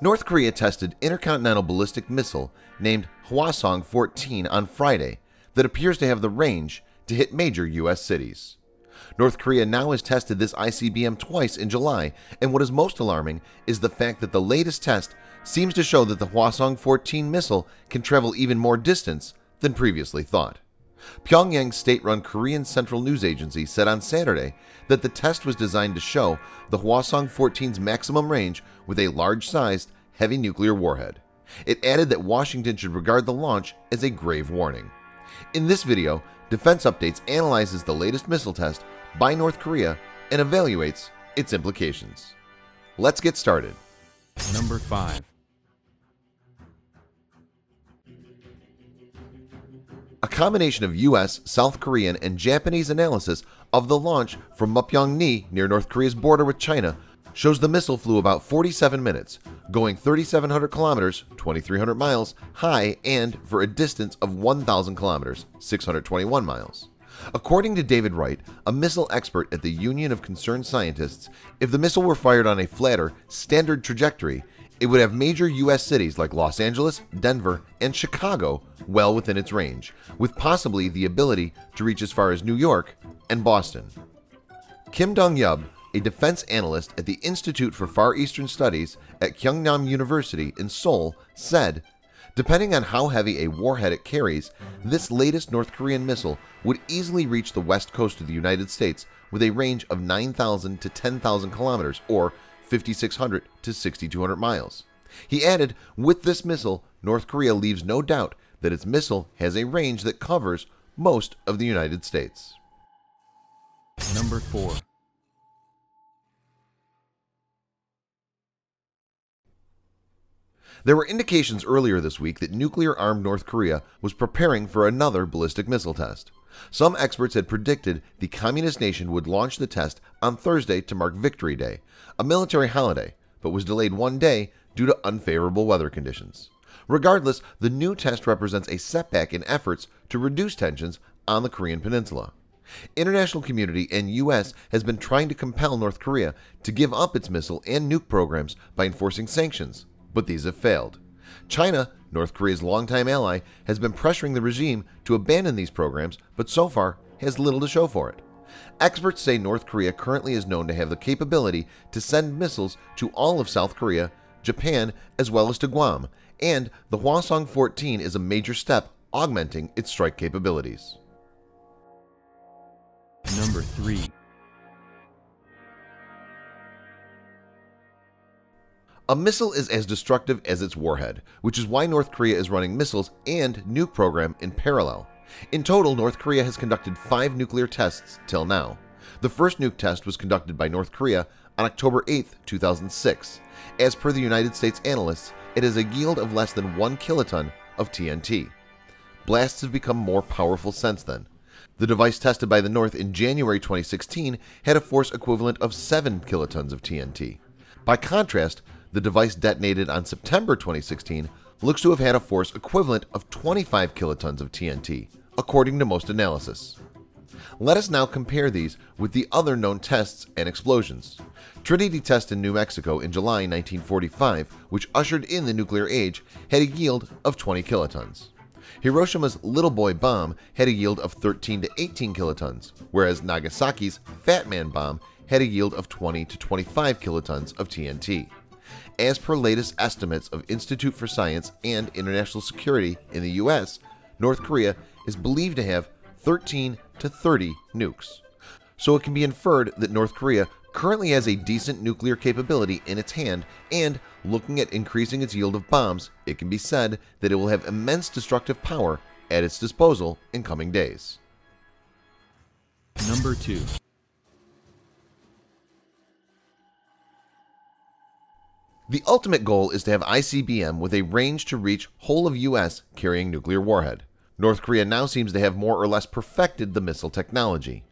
North Korea tested intercontinental ballistic missile named HWASONG-14 on Friday that appears to have the range to hit major U.S. cities. North Korea now has tested this Icbm twice in July, and what is most alarming is the fact that the latest test seems to show that the HWASONG-14 missile can travel even more distance than previously thought. Pyongyang's state-run Korean Central News Agency said on Saturday that the test was designed to show the HWASONG-14's maximum range with a large-sized, heavy nuclear warhead. It added that Washington should regard the launch as a grave warning. In this video, Defense Updates analyzes the latest missile test by North Korea and evaluates its implications. Let's get started. Number 5. A combination of US, South Korean, and Japanese analysis of the launch from Mupyong-ni near North Korea's border with China shows the missile flew about 47 minutes, going 3,700 kilometers, 2,300 miles, high and for a distance of 1,000 kilometers, 621 miles. According to David Wright, a missile expert at the Union of Concerned Scientists, if the missile were fired on a flatter, standard trajectory, it would have major U.S. cities like Los Angeles, Denver, and Chicago well within its range, with possibly the ability to reach as far as New York and Boston. Kim Dong-yub, a defense analyst at the Institute for Far Eastern Studies at Kyungnam University in Seoul, said, "Depending on how heavy a warhead it carries, this latest North Korean missile would easily reach the west coast of the United States with a range of 9,000 to 10,000 kilometers or 5,600 to 6,200 miles. He added, with this missile, North Korea leaves no doubt that its missile has a range that covers most of the United States. Number 4. There were indications earlier this week that nuclear-armed North Korea was preparing for another ballistic missile test. Some experts had predicted the communist nation would launch the test on Thursday to mark Victory Day, a military holiday, but was delayed one day due to unfavorable weather conditions. Regardless, the new test represents a setback in efforts to reduce tensions on the Korean peninsula. International community and U.S. has been trying to compel North Korea to give up its missile and nuke programs by enforcing sanctions, but these have failed. China, North Korea's longtime ally, has been pressuring the regime to abandon these programs, but so far has little to show for it. Experts say North Korea currently is known to have the capability to send missiles to all of South Korea, Japan, as well as to Guam, and the HWASONG-14 is a major step augmenting its strike capabilities. Number 3. A missile is as destructive as its warhead, which is why North Korea is running missiles and nuke program in parallel. In total, North Korea has conducted 5 nuclear tests till now. The first nuke test was conducted by North Korea on October 8, 2006. As per the United States analysts, it has a yield of less than 1 kiloton of TNT. Blasts have become more powerful since then. The device tested by the North in January 2016 had a force equivalent of 7 kilotons of TNT. By contrast, the device detonated on September 2016 looks to have had a force equivalent of 25 kilotons of TNT, according to most analysis. Let us now compare these with the other known tests and explosions. Trinity Test in New Mexico in July 1945, which ushered in the nuclear age, had a yield of 20 kilotons. Hiroshima's Little Boy bomb had a yield of 13 to 18 kilotons, whereas Nagasaki's Fat Man bomb had a yield of 20 to 25 kilotons of TNT. As per latest estimates of Institute for Science and International Security in the US, North Korea is believed to have 13 to 30 nukes. So it can be inferred that North Korea currently has a decent nuclear capability in its hand, and looking at increasing its yield of bombs, it can be said that it will have immense destructive power at its disposal in coming days. Number 2. The ultimate goal is to have Icbm with a range to reach whole of US carrying nuclear warhead. North Korea now seems to have more or less perfected the missile technology.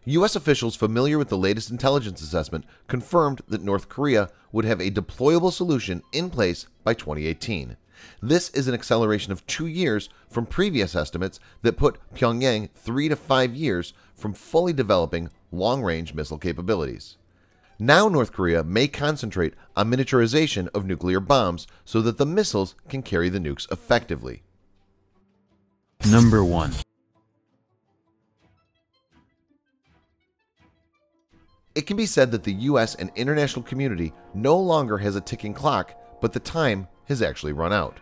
U.S. officials familiar with the latest intelligence assessment confirmed that North Korea would have a deployable solution in place by 2018. This is an acceleration of 2 years from previous estimates that put Pyongyang 3 to 5 years from fully developing long-range missile capabilities. Now North Korea may concentrate on miniaturization of nuclear bombs so that the missiles can carry the nukes effectively. Number 1. It can be said that the US and international community no longer has a ticking clock, but the time has actually run out.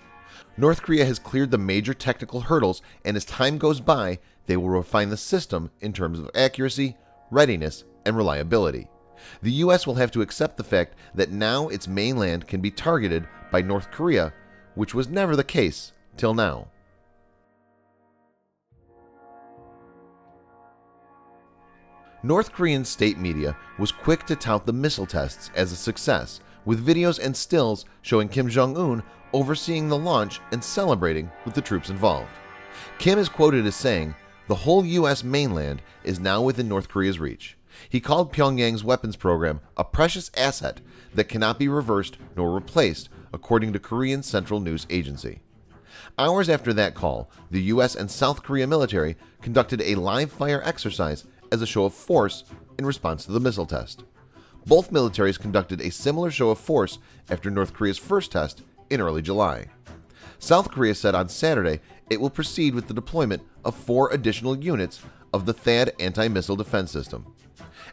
North Korea has cleared the major technical hurdles, and as time goes by, they will refine the system in terms of accuracy, readiness, and reliability. The US will have to accept the fact that now its mainland can be targeted by North Korea, which was never the case till now. North Korean state media was quick to tout the missile tests as a success, with videos and stills showing Kim Jong-un overseeing the launch and celebrating with the troops involved. Kim is quoted as saying, "The whole US mainland is now within North Korea's reach." He called Pyongyang's weapons program a precious asset that cannot be reversed nor replaced, according to Korean Central News Agency. Hours after that call, the US and South Korea military conducted a live-fire exercise as a show of force in response to the missile test. Both militaries conducted a similar show of force after North Korea's first test in early July. South Korea said on Saturday it will proceed with the deployment of 4 additional units of the THAAD anti-missile defense system.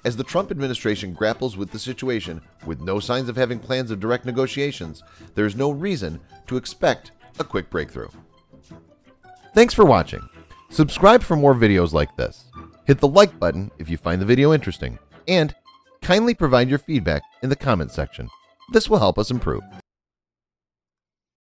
As the Trump administration grapples with the situation with no signs of having plans of direct negotiations, there is no reason to expect a quick breakthrough. Thanks for watching. Subscribe for more videos like this. Hit the like button if you find the video interesting, and kindly provide your feedback in the comment section. This will help us improve.